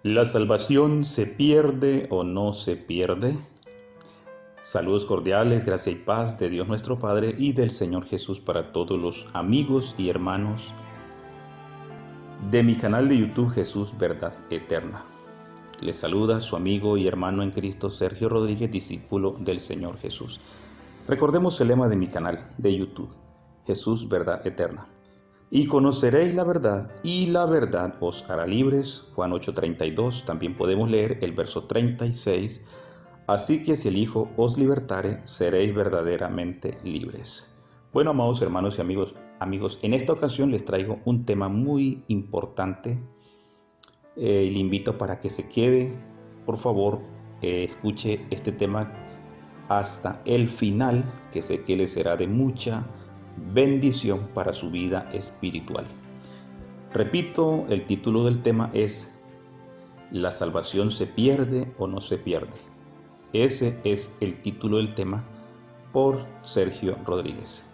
¿La salvación se pierde o no se pierde? Saludos cordiales, gracia y paz de Dios nuestro Padre y del Señor Jesús para todos los amigos y hermanos de mi canal de YouTube Jesús Verdad Eterna. Les saluda su amigo y hermano en Cristo Sergio Rodríguez, discípulo del Señor Jesús. Recordemos el lema de mi canal de YouTube, Jesús Verdad Eterna. Y conoceréis la verdad, y la verdad os hará libres. Juan 8:32. También podemos leer el verso 36. Así que si el Hijo os libertare, seréis verdaderamente libres. Bueno, amados hermanos y amigos, en esta ocasión les traigo un tema muy importante. Le invito para que se quede, por favor, escuche este tema hasta el final, que sé que les será de mucha bendición para su vida espiritual. Repito, el título del tema es ¿La salvación se pierde o no se pierde? Ese es el título del tema por Sergio Rodríguez.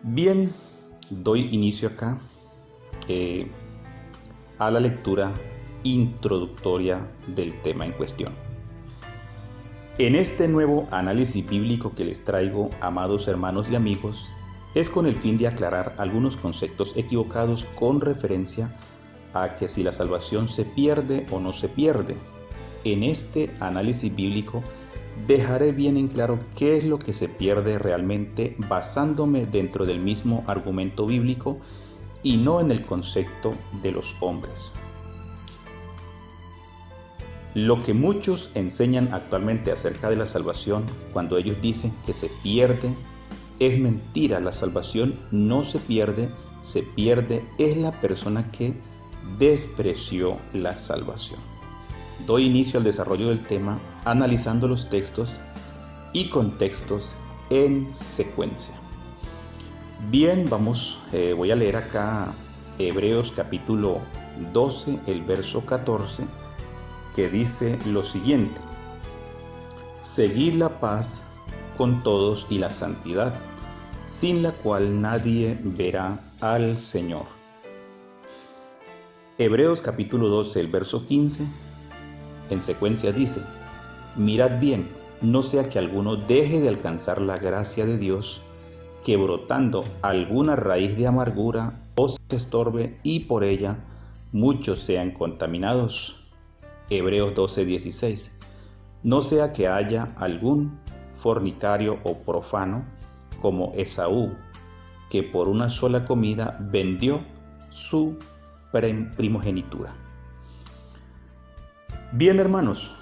Bien, doy inicio acá a la lectura introductoria del tema en cuestión. En este nuevo análisis bíblico que les traigo, amados hermanos y amigos, es con el fin de aclarar algunos conceptos equivocados con referencia a que si la salvación se pierde o no se pierde. En este análisis bíblico dejaré bien en claro qué es lo que se pierde realmente basándome dentro del mismo argumento bíblico y no en el concepto de los hombres. Lo que muchos enseñan actualmente acerca de la salvación, cuando ellos dicen que se pierde, es mentira. La salvación no se pierde es la persona que despreció la salvación. Doy inicio al desarrollo del tema analizando los textos y contextos en secuencia. Bien, voy a leer acá Hebreos capítulo 12, el verso 14, que dice lo siguiente: seguid la paz con todos y la santidad, sin la cual nadie verá al Señor. Hebreos capítulo 12, el verso 15, en secuencia dice: mirad bien, no sea que alguno deje de alcanzar la gracia de Dios, que brotando alguna raíz de amargura os estorbe y por ella muchos sean contaminados. Hebreos 12:16. No sea que haya algún fornicario o profano como Esaú, que por una sola comida vendió su primogenitura. Bien, hermanos,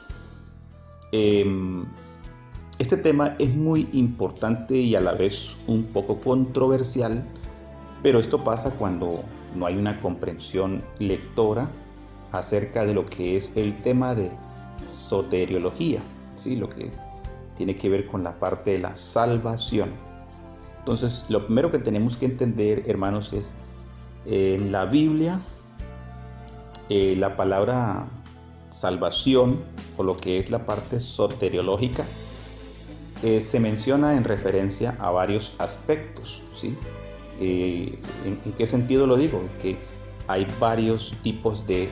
este tema es muy importante y a la vez un poco controversial, pero esto pasa cuando no hay una comprensión lectora acerca de lo que es el tema de soteriología, ¿sí? Lo que tiene que ver con la parte de la salvación. Entonces, lo primero que tenemos que entender, hermanos, es en la Biblia la palabra salvación, o lo que es la parte soteriológica, se menciona en referencia a varios aspectos, ¿sí? ¿En qué sentido lo digo? Que hay varios tipos de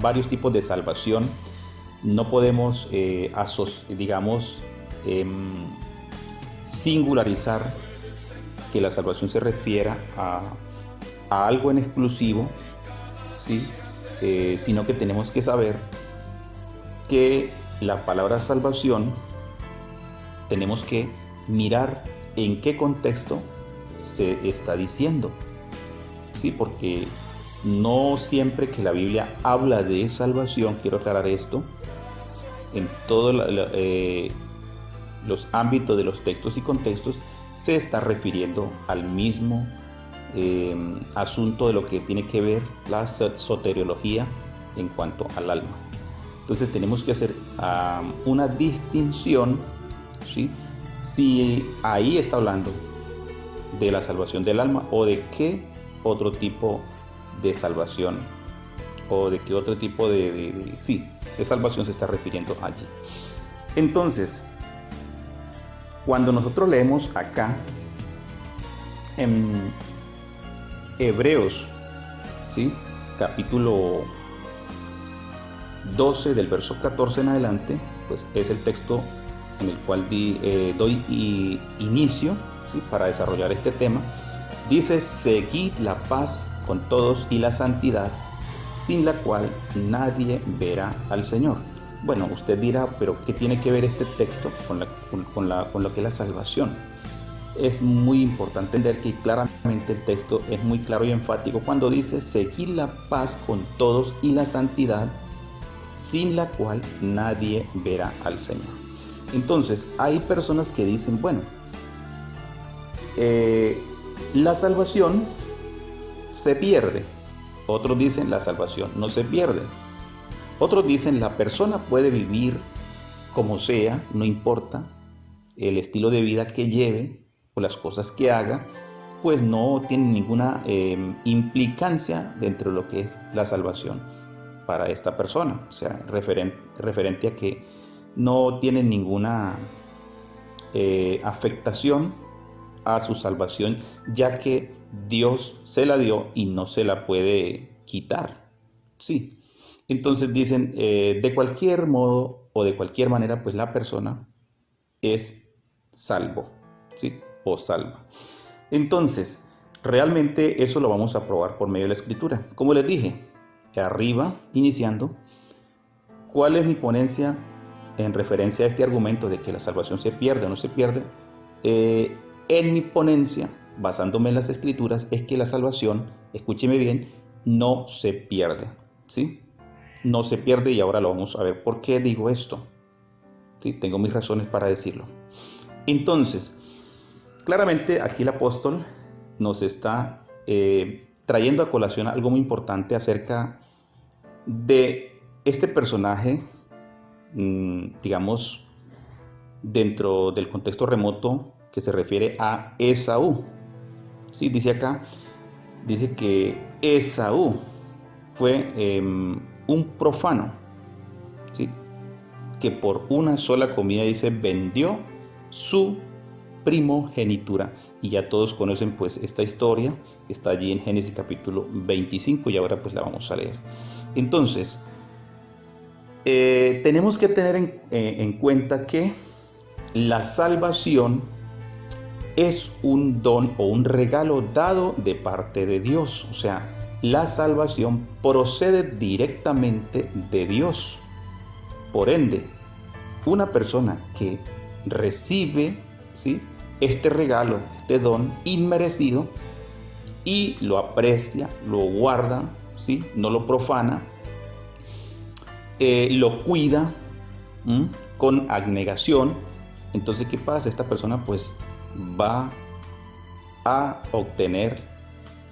varios tipos de salvación. No podemos singularizar que la salvación se refiera a algo en exclusivo, ¿sí? Sino que tenemos que saber que la palabra salvación tenemos que mirar en qué contexto se está diciendo, ¿sí? Porque no siempre que la Biblia habla de salvación, quiero aclarar esto, en todos los ámbitos de los textos y contextos se está refiriendo al mismo asunto de lo que tiene que ver la soteriología en cuanto al alma. Entonces tenemos que hacer una distinción, ¿sí? Si ahí está hablando de la salvación del alma o de qué otro tipo de salvación o de qué otro tipo de salvación se está refiriendo allí. Entonces, cuando nosotros leemos acá en Hebreos, ¿sí? capítulo 12 del verso 14 en adelante, pues es el texto en el cual doy inicio, ¿sí?, para desarrollar este tema. Dice: seguid la paz con todos y la santidad, sin la cual nadie verá al Señor. Bueno, usted dirá, pero ¿qué tiene que ver este texto con lo que es la salvación? Es muy importante entender que claramente el texto es muy claro y enfático cuando dice: seguid la paz con todos y la santidad, sin la cual nadie verá al Señor. Entonces, hay personas que dicen, bueno, la salvación se pierde. Otros dicen, la salvación no se pierde. Otros dicen, la persona puede vivir como sea, no importa el estilo de vida que lleve o las cosas que haga, pues no tiene ninguna implicancia dentro de lo que es la salvación para esta persona. O sea, referente a que no tiene ninguna afectación a su salvación, ya que Dios se la dio y no se la puede quitar. Sí. Entonces dicen, de cualquier modo o de cualquier manera, pues la persona es salvo, ¿sí?, o salva. Entonces, realmente eso lo vamos a probar por medio de la Escritura. Como les dije, arriba, iniciando, ¿cuál es mi ponencia en referencia a este argumento de que la salvación se pierde o no se pierde? En mi ponencia, basándome en las Escrituras, es que la salvación, escúcheme bien, no se pierde, ¿sí? No se pierde, y ahora lo vamos a ver por qué digo esto. Sí, tengo mis razones para decirlo. Entonces, claramente aquí el apóstol nos está trayendo a colación algo muy importante acerca de este personaje, digamos, dentro del contexto remoto que se refiere a Esaú. Sí, dice acá, dice que Esaú fue un profano, ¿sí?, que por una sola comida, dice, vendió su primogenitura. Y ya todos conocen pues esta historia que está allí en Génesis capítulo 25, y ahora pues la vamos a leer. Entonces, tenemos que tener en cuenta que la salvación es un don o un regalo dado de parte de Dios. O sea, la salvación procede directamente de Dios. Por ende, una persona que recibe, ¿sí?, este regalo, este don inmerecido, y lo aprecia, lo guarda, ¿sí?, no lo profana, lo cuida con abnegación, entonces, ¿qué pasa? Esta persona pues va a obtener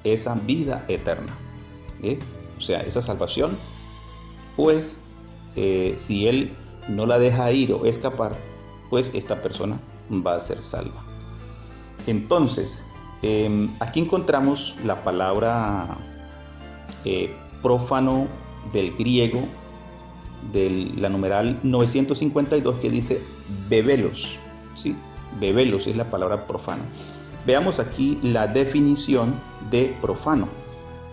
esa vida eterna, o sea, esa salvación, pues si él no la deja ir o escapar, pues esta persona va a ser salva. Entonces, aquí encontramos la palabra prófano del griego, de la numeral 952, que dice bebelos, ¿sí? Bebelos es la palabra profano. Veamos aquí la definición de profano.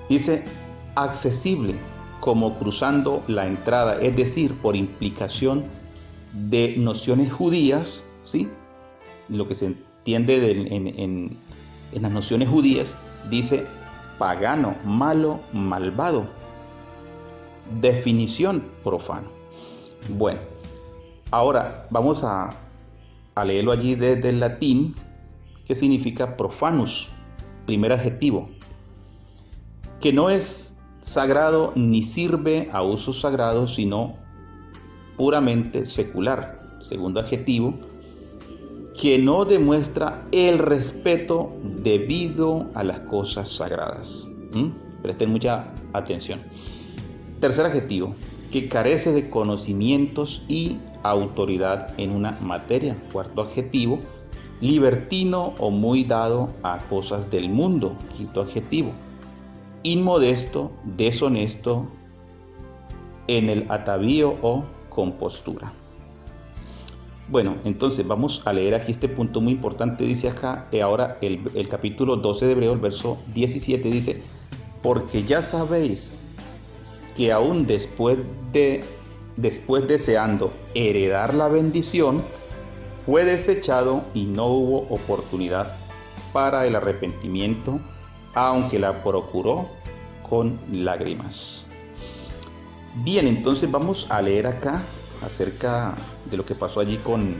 Dice: accesible, como cruzando la entrada, es decir, por implicación de nociones judías, ¿sí? Lo que se entiende en las nociones judías, dice pagano, malo, malvado. Definición: profano. Bueno, ahora vamos a leerlo allí desde el latín, que significa profanus, primer adjetivo, que no es sagrado ni sirve a usos sagrados, sino puramente secular. Segundo adjetivo, que no demuestra el respeto debido a las cosas sagradas. Presten mucha atención. Tercer adjetivo, que carece de conocimientos y autoridad en una materia. Cuarto adjetivo, libertino o muy dado a cosas del mundo. Quinto adjetivo, inmodesto, deshonesto en el atavío o compostura. Bueno, entonces vamos a leer aquí este punto muy importante. Dice acá, ahora el capítulo 12 de Hebreo, el verso 17, dice: porque ya sabéis que aún después deseando heredar la bendición, fue desechado y no hubo oportunidad para el arrepentimiento, aunque la procuró con lágrimas. Bien, entonces vamos a leer acá acerca de lo que pasó allí con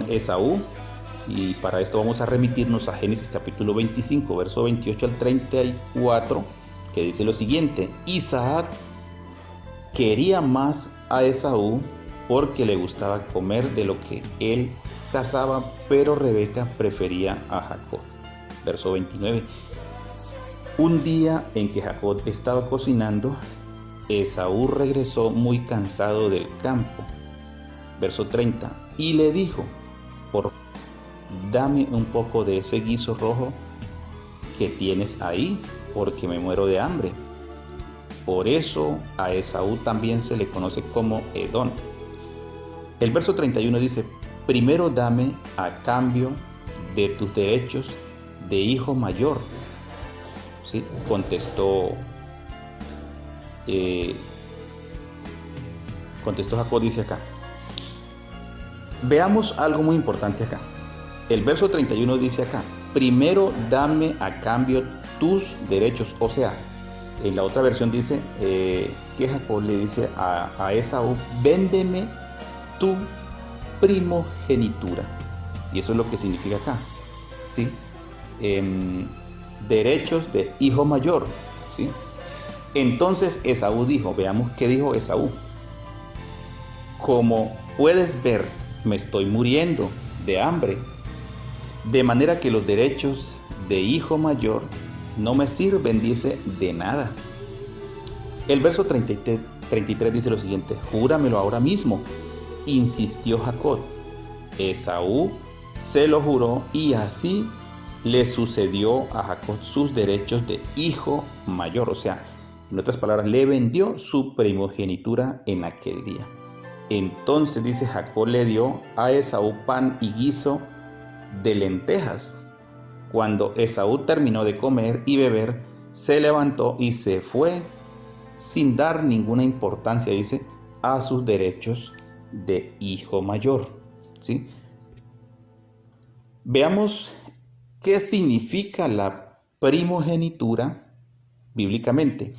Esaú, y para esto vamos a remitirnos a Génesis capítulo 25, verso 28 al 34, que dice lo siguiente: Isaac quería más a Esaú porque le gustaba comer de lo que él cazaba, pero Rebeca prefería a Jacob. Verso 29. Un día en que Jacob estaba cocinando, Esaú regresó muy cansado del campo. Verso 30. Y le dijo: por dame un poco de ese guiso rojo que tienes ahí, porque me muero de hambre. Por eso a Esaú también se le conoce como Edom. El verso 31 dice: primero dame a cambio de tus derechos de hijo mayor. ¿Sí? Contestó Jacob, dice acá. Veamos algo muy importante acá. El verso 31 dice acá: primero dame a cambio tus derechos. O sea, en la otra versión dice que Jacob le dice a Esaú: véndeme tu primogenitura. Y eso es lo que significa acá, ¿sí? Derechos de hijo mayor, ¿sí? Entonces Esaú dijo, veamos qué dijo Esaú: como puedes ver, me estoy muriendo de hambre, de manera que los derechos de hijo mayor no me sirven, dice, de nada. El verso 33 dice lo siguiente: júramelo ahora mismo, insistió Jacob. Esaú se lo juró, y así le sucedió a Jacob sus derechos de hijo mayor. O sea, en otras palabras, le vendió su primogenitura en aquel día. Entonces, dice, Jacob le dio a Esaú pan y guiso de lentejas. Cuando Esaú terminó de comer y beber, se levantó y se fue sin dar ninguna importancia, dice, a sus derechos de hijo mayor, ¿sí? Veamos qué significa la primogenitura bíblicamente.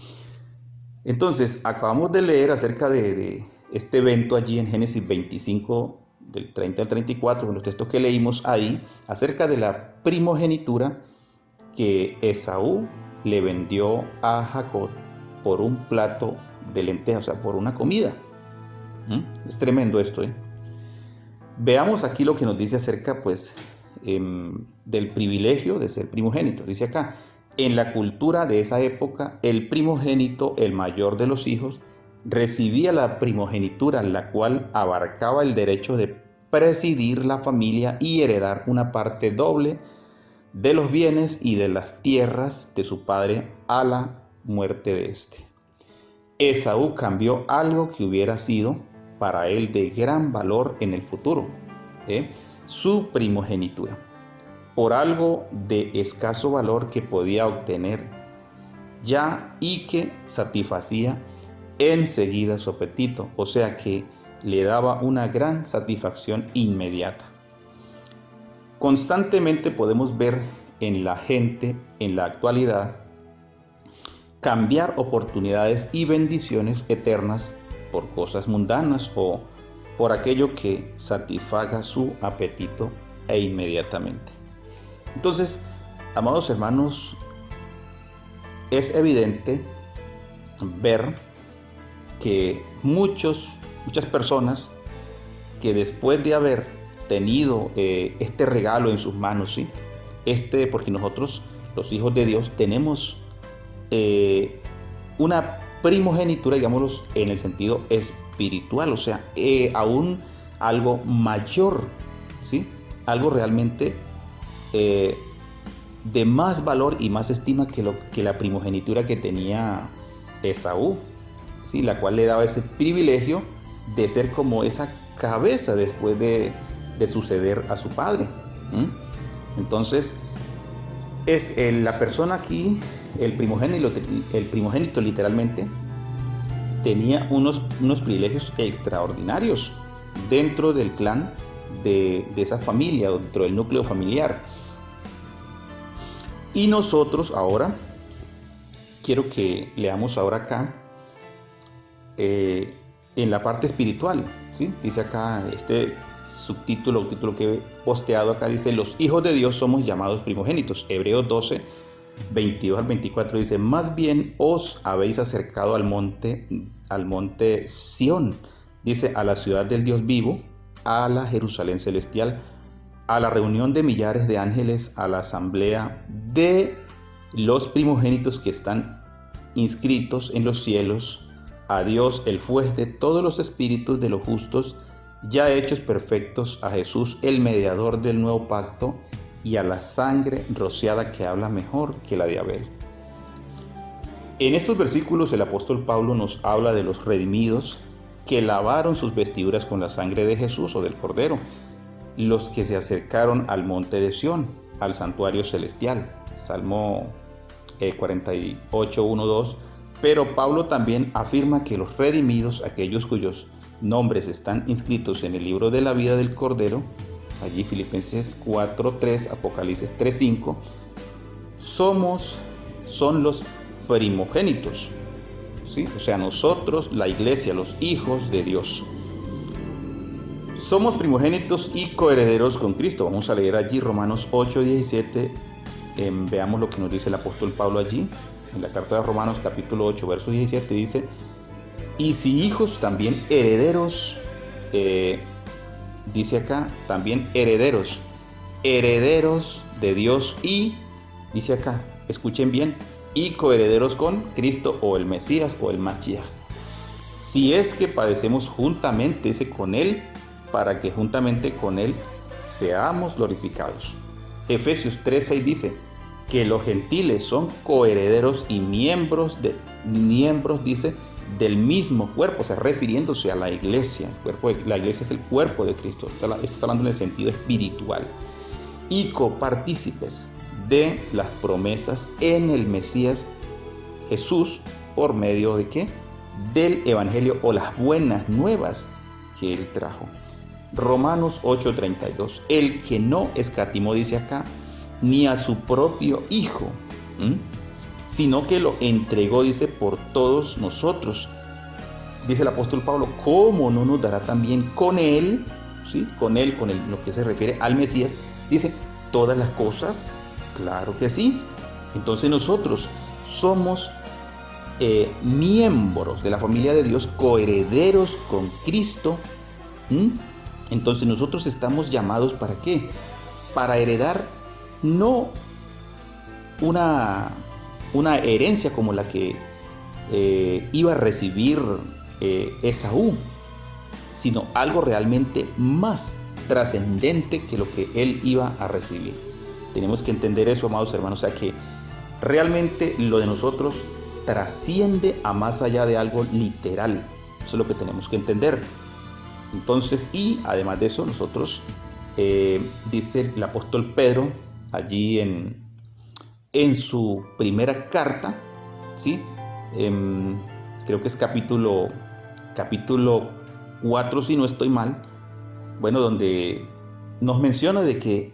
Entonces, acabamos de leer acerca de este evento allí en Génesis 25, del 30 al 34, con los textos que leímos ahí, acerca de la primogenitura que Esaú le vendió a Jacob por un plato de lentejas, o sea, por una comida. Es tremendo esto, ¿eh? Veamos aquí lo que nos dice acerca, pues, del privilegio de ser primogénito. Dice acá: en la cultura de esa época, el primogénito, el mayor de los hijos, recibía la primogenitura, la cual abarcaba el derecho de presidir la familia y heredar una parte doble de los bienes y de las tierras de su padre a la muerte de éste. Esaú cambió algo que hubiera sido para él de gran valor en el futuro, su primogenitura, por algo de escaso valor que podía obtener ya y que satisfacía enseguida su apetito, o sea que le daba una gran satisfacción inmediata. Constantemente podemos ver en la gente en la actualidad cambiar oportunidades y bendiciones eternas por cosas mundanas o por aquello que satisfaga su apetito inmediatamente. Entonces, amados hermanos, es evidente ver que muchas personas que después de haber tenido este regalo en sus manos, ¿sí? Porque nosotros, los hijos de Dios, tenemos una primogenitura, digámoslo, en el sentido espiritual, o sea, aún algo mayor, ¿sí? Algo realmente de más valor y más estima que la primogenitura que tenía Esaú, ¿sí? La cual le daba ese privilegio de ser como esa cabeza después de suceder a su padre. Entonces, Es la persona aquí, el primogénito literalmente, tenía unos privilegios extraordinarios dentro del clan de esa familia, dentro del núcleo familiar. Y nosotros ahora, quiero que leamos ahora acá, en la parte espiritual, ¿sí? Dice acá, este subtítulo o título que he posteado acá, dice: los hijos de Dios somos llamados primogénitos. Hebreos 12, 22 al 24 dice: más bien os habéis acercado al monte Sión, dice, a la ciudad del Dios vivo, a la Jerusalén celestial, a la reunión de millares de ángeles, a la asamblea de los primogénitos que están inscritos en los cielos, a Dios el juez de todos los espíritus de los justos ya hechos perfectos, a Jesús el mediador del nuevo pacto, y a la sangre rociada que habla mejor que la de Abel. En estos versículos el apóstol Pablo nos habla de los redimidos que lavaron sus vestiduras con la sangre de Jesús o del Cordero, los que se acercaron al monte de Sión, al santuario celestial. Salmo 48, 1, 2. Pero Pablo también afirma que los redimidos, aquellos cuyos nombres están inscritos en el libro de la vida del Cordero, allí Filipenses 4:3, Apocalipsis 3:5, son los primogénitos, ¿sí? O sea, nosotros, la iglesia, los hijos de Dios. Somos primogénitos y coherederos con Cristo. Vamos a leer allí Romanos 8:17. Veamos lo que nos dice el apóstol Pablo allí. En la carta de Romanos capítulo 8, verso 17 dice: y si hijos, también herederos, dice acá, también herederos de Dios, y dice acá, escuchen bien, y coherederos con Cristo o el Mesías o el Mashiach. Si es que padecemos juntamente, dice, con Él, para que juntamente con Él seamos glorificados. Efesios 3:6 dice que los gentiles son coherederos y miembros, dice, del mismo cuerpo, o sea, refiriéndose a la iglesia. La iglesia es el cuerpo de Cristo. Esto está hablando en el sentido espiritual. Y copartícipes de las promesas en el Mesías Jesús, por medio de ¿qué? Del evangelio o las buenas nuevas que Él trajo. Romanos 8:32. El que no escatimó, dice acá, ni a su propio Hijo, sino que lo entregó, dice, por todos nosotros. Dice el apóstol Pablo, ¿cómo no nos dará también con Él, ¿sí? Con él, lo que se refiere al Mesías, dice, todas las cosas? Claro que sí. Entonces nosotros somos miembros de la familia de Dios, coherederos con Cristo. Entonces nosotros estamos llamados, ¿para qué? Para heredar no una herencia como la que iba a recibir Esaú, sino algo realmente más trascendente que lo que él iba a recibir. Tenemos que entender eso, amados hermanos, o sea que realmente lo de nosotros trasciende a más allá de algo literal. Eso es lo que tenemos que entender. Entonces, y además de eso, nosotros, dice el apóstol Pedro, allí en su primera carta, ¿sí? Creo que es capítulo 4, si no estoy mal, bueno, donde nos menciona de que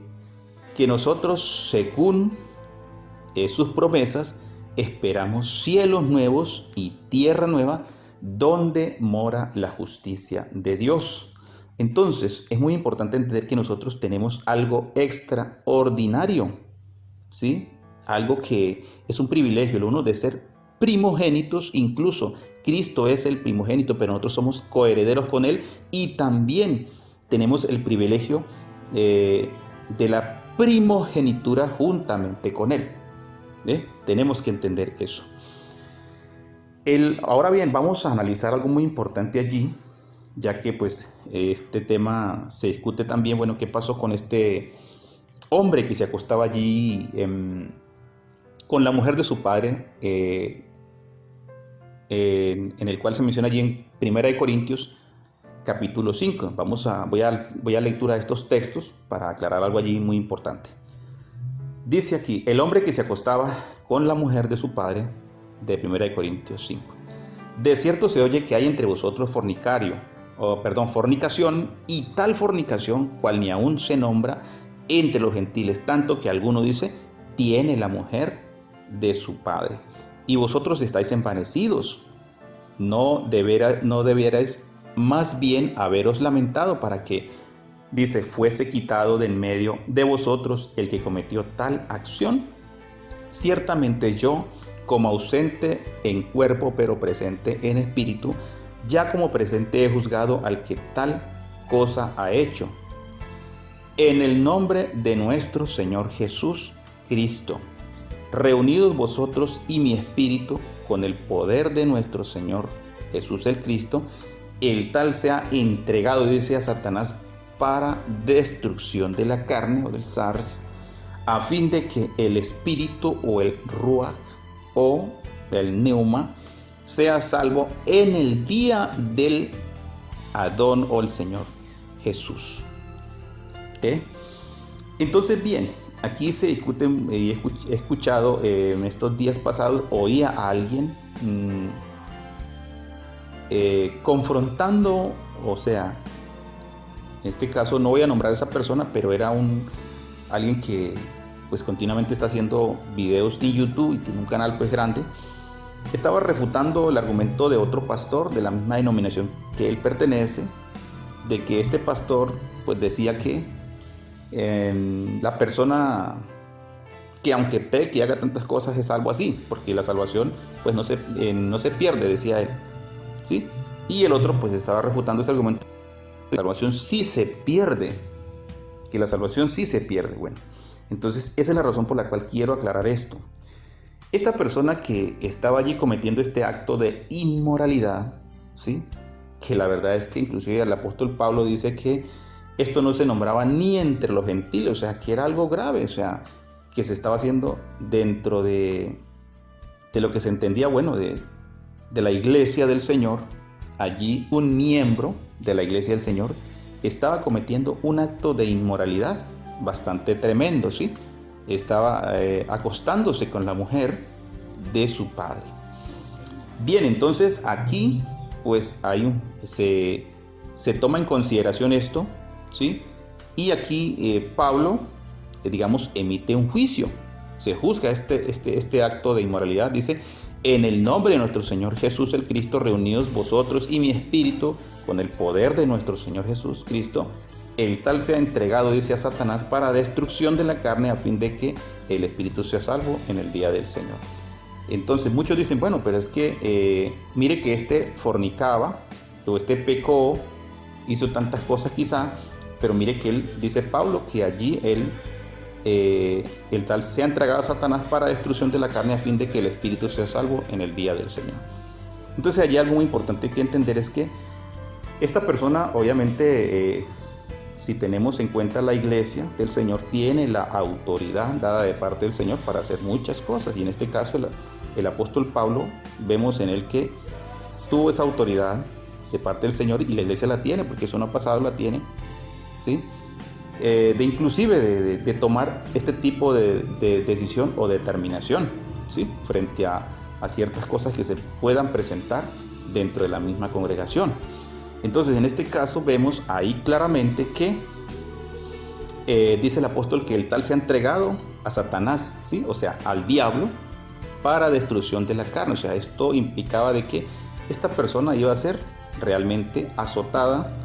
nosotros, según sus promesas, esperamos cielos nuevos y tierra nueva, donde mora la justicia de Dios. Entonces, es muy importante entender que nosotros tenemos algo extraordinario, ¿sí? Algo que es un privilegio, lo uno de ser primogénitos. Incluso Cristo es el primogénito, pero nosotros somos coherederos con Él, y también tenemos el privilegio de la primogenitura juntamente con Él. Tenemos que entender eso. Ahora bien, vamos a analizar algo muy importante allí, ya que pues este tema se discute también. Bueno, ¿qué pasó con este hombre que se acostaba allí con la mujer de su padre, en el cual se menciona allí en 1 Corintios capítulo 5? Voy a lectura de estos textos para aclarar algo allí muy importante. Dice aquí, el hombre que se acostaba con la mujer de su padre, de 1 Corintios 5. De cierto se oye que hay entre vosotros fornicación, y tal fornicación cual ni aún se nombra entre los gentiles, tanto que alguno dice, tiene la mujer de su padre. Y vosotros estáis envanecidos. No debierais más bien haberos lamentado para que, dice, fuese quitado de en medio de vosotros el que cometió tal acción. Ciertamente yo, como ausente en cuerpo, pero presente en espíritu, ya como presente he juzgado al que tal cosa ha hecho. En el nombre de nuestro Señor Jesús Cristo, reunidos vosotros y mi espíritu con el poder de nuestro Señor Jesús el Cristo, el tal sea entregado, dice, a Satanás para destrucción de la carne o del SARS, a fin de que el espíritu o el ruach o el neuma sea salvo en el día del Adón o el Señor Jesús. Entonces, bien, aquí se discute, y he escuchado en estos días pasados, oía a alguien confrontando, o sea, en este caso no voy a nombrar a esa persona, pero era alguien que pues continuamente está haciendo videos en YouTube y tiene un canal pues grande. Estaba refutando el argumento de otro pastor de la misma denominación que él pertenece, de que este pastor pues decía que la persona que aunque peque y haga tantas cosas es salvo así, porque la salvación pues no se pierde, decía él, ¿sí? Y el otro pues estaba refutando ese argumento, que la salvación sí se pierde, que la salvación sí se pierde. Bueno, entonces esa es la razón por la cual quiero aclarar esto. Esta persona que estaba allí cometiendo este acto de inmoralidad, ¿sí? Que la verdad es que inclusive el apóstol Pablo dice que esto no se nombraba ni entre los gentiles, o sea, que era algo grave, o sea, que se estaba haciendo dentro de lo que se entendía, bueno, de la iglesia del Señor. Allí un miembro de la iglesia del Señor estaba cometiendo un acto de inmoralidad bastante tremendo, ¿sí? Estaba acostándose con la mujer de su padre. Bien, entonces aquí pues se toma en consideración esto, ¿sí? Y aquí Pablo, digamos, emite un juicio. Se juzga este acto de inmoralidad. Dice, en el nombre de nuestro Señor Jesús el Cristo, reunidos vosotros y mi espíritu con el poder de nuestro Señor Jesús Cristo, el tal sea entregado, dice, a Satanás para destrucción de la carne, a fin de que el espíritu sea salvo en el día del Señor. Entonces muchos dicen, bueno, pero es que mire que este fornicaba, o este pecó, hizo tantas cosas quizá, pero mire que él, dice Pablo, que allí el tal sea entregado a Satanás para destrucción de la carne, a fin de que el espíritu sea salvo en el día del Señor. Entonces allí algo muy importante que entender es que esta persona, obviamente, si tenemos en cuenta la iglesia del Señor, tiene la autoridad dada de parte del Señor para hacer muchas cosas, y en este caso el apóstol Pablo, vemos en él que tuvo esa autoridad de parte del Señor, y la iglesia la tiene, porque eso no ha pasado, la tiene, ¿sí? De tomar este tipo de decisión o determinación, ¿sí? Frente a ciertas cosas que se puedan presentar dentro de la misma congregación. Entonces, en este caso vemos ahí claramente que dice el apóstol que el tal se ha entregado a Satanás, ¿sí? O sea, al diablo, para destrucción de la carne. O sea, esto implicaba de que esta persona iba a ser realmente azotada,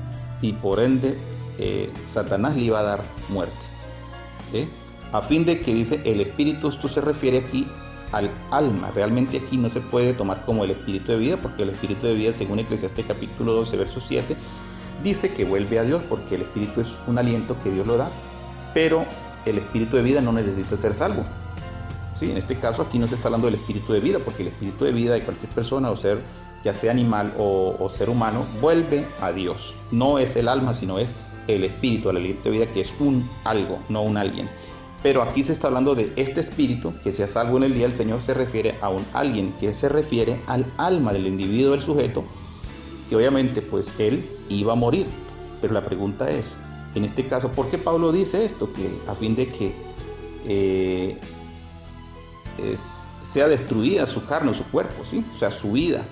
y por ende Satanás le iba a dar muerte, ¿sí? A fin de que, dice, el espíritu, esto se refiere aquí al alma. Realmente aquí no se puede tomar como el espíritu de vida, porque el espíritu de vida, según Eclesiastés capítulo 12, verso 7, dice que vuelve a Dios, porque el espíritu es un aliento que Dios lo da, pero el espíritu de vida no necesita ser salvo, ¿sí? En este caso aquí no se está hablando del espíritu de vida, porque el espíritu de vida de cualquier persona o ser, ya sea animal o ser humano, vuelve a Dios. No es el alma, sino es el espíritu, el aliento de vida, que es un algo, no un alguien. Pero aquí se está hablando de este espíritu que sea salvo en el día del Señor. Se refiere a un alguien, que se refiere al alma del individuo, del sujeto, que obviamente pues él iba a morir. Pero la pregunta es, en este caso, ¿por qué Pablo dice esto? Que a fin de que eh, sea destruida su carne o su cuerpo, ¿sí? O sea, su vida.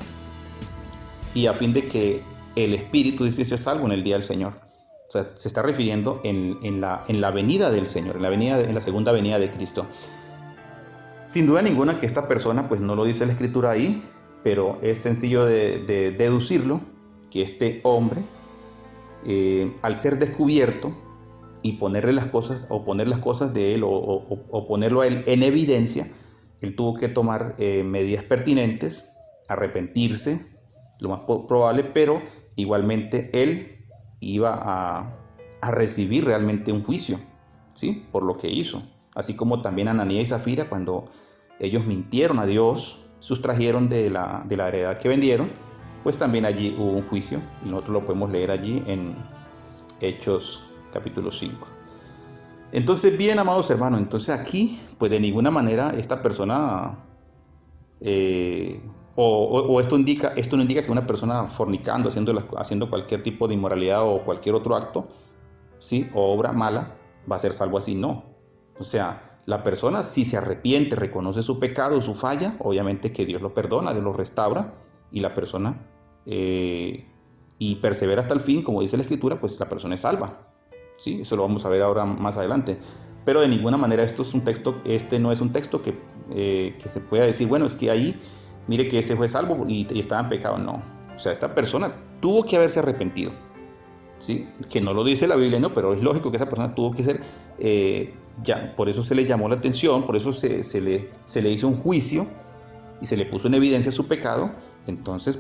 Y a fin de que el espíritu dice sea salvo en el día del Señor. O sea, se está refiriendo en la venida del Señor, en la segunda venida de Cristo. Sin duda ninguna que esta persona, pues no lo dice la Escritura ahí, pero es sencillo de deducirlo, que este hombre, al ser descubierto y ponerle las cosas, o poner las cosas de él, o ponerlo a él en evidencia, él tuvo que tomar medidas pertinentes, arrepentirse, lo más probable, pero igualmente él iba a recibir realmente un juicio, ¿sí? Por lo que hizo. Así como también Ananías y Zafira, cuando ellos mintieron a Dios, sustrajeron de la heredad que vendieron, pues también allí hubo un juicio, y nosotros lo podemos leer allí en Hechos capítulo 5. Entonces, bien, amados hermanos, entonces aquí, pues de ninguna manera esta persona, esto no indica que una persona fornicando, haciendo cualquier tipo de inmoralidad o cualquier otro acto, ¿sí? O obra mala, va a ser salvo así, no. O sea, la persona, si se arrepiente, reconoce su pecado, su falla, obviamente que Dios lo perdona, Dios lo restaura, y la persona, y persevera hasta el fin, como dice la Escritura, pues la persona es salva. ¿Sí? Eso lo vamos a ver ahora más adelante. Pero de ninguna manera este no es un texto que se pueda decir, bueno, es que ahí, mire que ese fue salvo y estaba en pecado. No. O sea, esta persona tuvo que haberse arrepentido. ¿Sí? Que no lo dice la Biblia, no, pero es lógico que esa persona tuvo que ser, ya, por eso se le llamó la atención, por eso se le hizo un juicio y se le puso en evidencia su pecado. Entonces,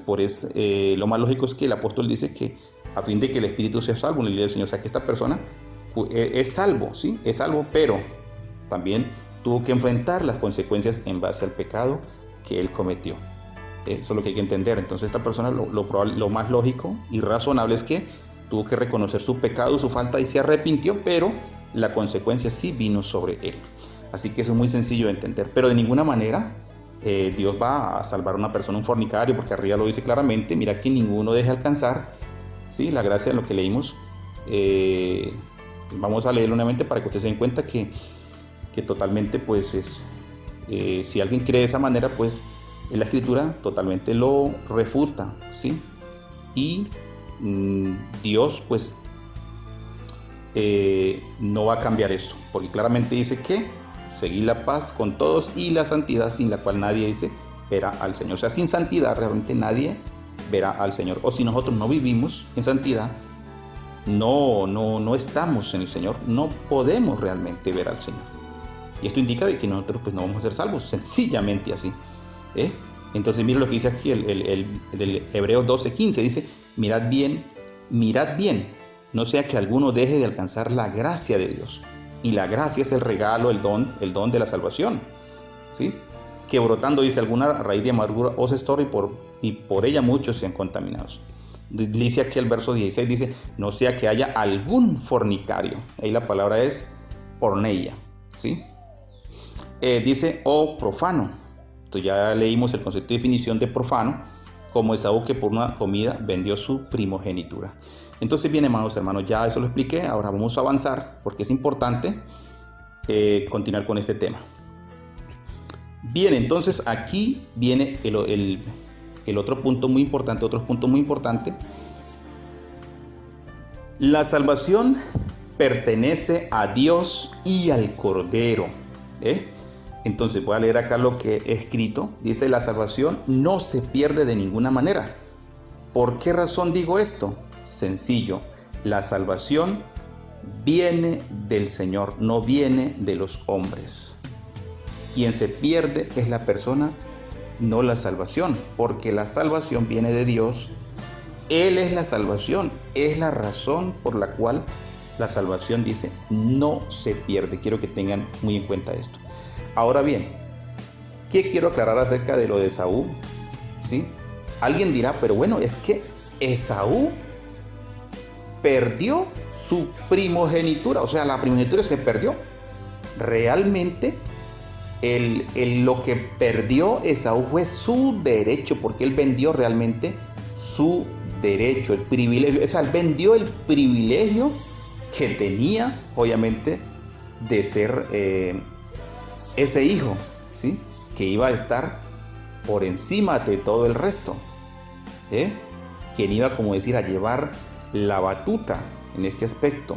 lo más lógico es que el apóstol dice que a fin de que el espíritu sea salvo en el día del Señor. O sea, que esta persona es salvo, ¿sí? Es salvo, pero también tuvo que enfrentar las consecuencias en base al pecado que él cometió. Eso es lo que hay que entender. Entonces, esta persona, lo más lógico y razonable es que tuvo que reconocer su pecado, su falta, y se arrepintió, pero la consecuencia sí vino sobre él. Así que eso es muy sencillo de entender. Pero de ninguna manera Dios va a salvar a una persona, un fornicario, porque arriba lo dice claramente, mira que ninguno deje alcanzar, ¿sí? La gracia de lo que leímos. Vamos a leerlo nuevamente para que ustedes se den cuenta que totalmente, pues, si alguien cree de esa manera, pues en la Escritura totalmente lo refuta, ¿sí? Y Dios, pues, no va a cambiar esto, porque claramente dice que seguir la paz con todos y la santidad, sin la cual nadie, dice, verá al Señor. O sea, sin santidad realmente nadie verá al Señor. O si nosotros no vivimos en santidad, no estamos en el Señor, no podemos realmente ver al Señor. Y esto indica de que nosotros, pues, no vamos a ser salvos, sencillamente así. Entonces, mira lo que dice aquí el Hebreos 12:15, dice, mirad bien, no sea que alguno deje de alcanzar la gracia de Dios. Y la gracia es el regalo, el don de la salvación, ¿sí? Que brotando, dice, alguna raíz de amargura os estorbe, y por ella muchos sean contaminados. Dice aquí el verso 16, dice, no sea que haya algún fornicario. Ahí la palabra es porneia, ¿sí? Dice, profano. Entonces ya leímos el concepto de definición de profano, como Esaú, que por una comida vendió su primogenitura. Entonces, bien, hermanos, ya eso lo expliqué. Ahora vamos a avanzar, porque es importante continuar con este tema. Bien, entonces aquí viene el otro punto muy importante, otros puntos muy importantes. La salvación pertenece a Dios y al Cordero. Entonces voy a leer acá lo que he escrito. Dice, la salvación no se pierde de ninguna manera. ¿Por qué razón digo esto? Sencillo, la salvación viene del Señor, no viene de los hombres. Quien se pierde es la persona, no la salvación, porque la salvación viene de Dios. Él es la salvación, es la razón por la cual la salvación, dice, no se pierde. Quiero que tengan muy en cuenta esto. Ahora bien, ¿qué quiero aclarar acerca de lo de Esaú? ¿Sí? Alguien dirá, pero bueno, es que Esaú perdió su primogenitura, o sea, la primogenitura se perdió. Realmente, lo que perdió Esaú fue su derecho, porque él vendió realmente su derecho, el privilegio. O sea, él vendió el privilegio que tenía, obviamente, de ser ese hijo, ¿sí? Que iba a estar por encima de todo el resto, quien iba, como decir, a llevar la batuta en este aspecto.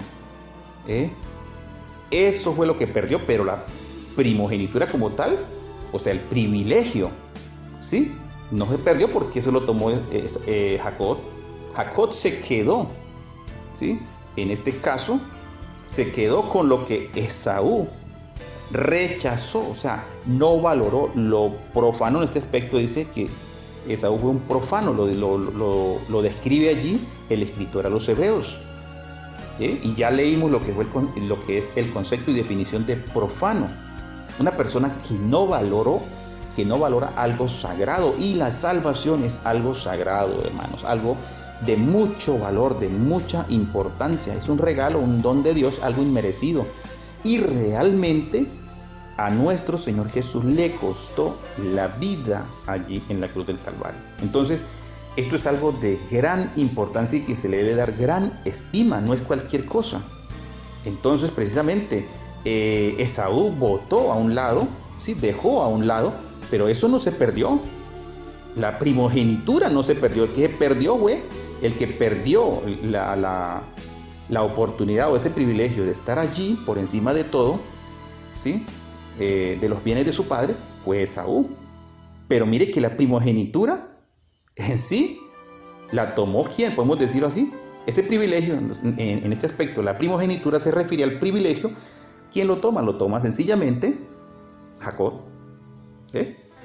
Eso fue lo que perdió, pero la primogenitura como tal, o sea, el privilegio, ¿sí? No se perdió porque eso lo tomó Jacob. Jacob se quedó, ¿sí? En este caso, se quedó con lo que Esaú rechazó, o sea, no valoró. Lo profano en este aspecto dice que Esaú fue un profano, lo describe allí el escritor a los hebreos. Y ya leímos lo que es el concepto y definición de profano. Una persona que no valora algo sagrado, y la salvación es algo sagrado, hermanos, algo de mucho valor, de mucha importancia. Es un regalo, un don de Dios, algo inmerecido. Y realmente a nuestro Señor Jesús le costó la vida allí en la cruz del Calvario. Entonces, esto es algo de gran importancia y que se le debe dar gran estima, no es cualquier cosa. Entonces, precisamente, Esaú botó a un lado, sí, dejó a un lado, pero eso no se perdió. La primogenitura no se perdió. El que perdió fue el que perdió la oportunidad o ese privilegio de estar allí por encima de todo, ¿sí? De los bienes de su padre, fue Esaú. Pero mire que la primogenitura en sí la tomó ¿quién? Podemos decirlo así. Ese privilegio, en este aspecto, la primogenitura se refiere al privilegio. ¿Quién lo toma? Lo toma sencillamente Jacob.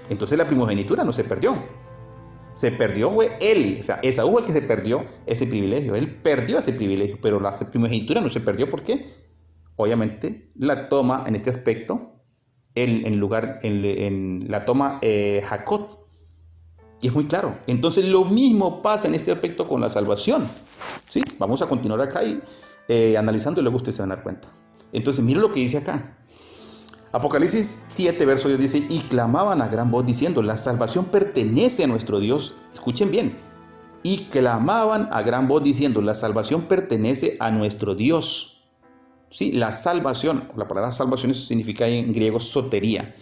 Entonces la primogenitura no se perdió. Se perdió fue él. O sea, Esaú fue el que se perdió ese privilegio. Él perdió ese privilegio, pero la primogenitura no se perdió. ¿Por qué? Obviamente la toma en este aspecto, la toma Jacob. Y es muy claro. Entonces lo mismo pasa en este aspecto con la salvación. ¿Sí? Vamos a continuar acá y analizando, y luego ustedes se van a dar cuenta. Entonces mire lo que dice acá. Apocalipsis 7, verso 10 dice: y clamaban a gran voz diciendo, la salvación pertenece a nuestro Dios. Escuchen bien. Y clamaban a gran voz diciendo, la salvación pertenece a nuestro Dios. Sí, la salvación, la palabra salvación, eso significa en griego sotería.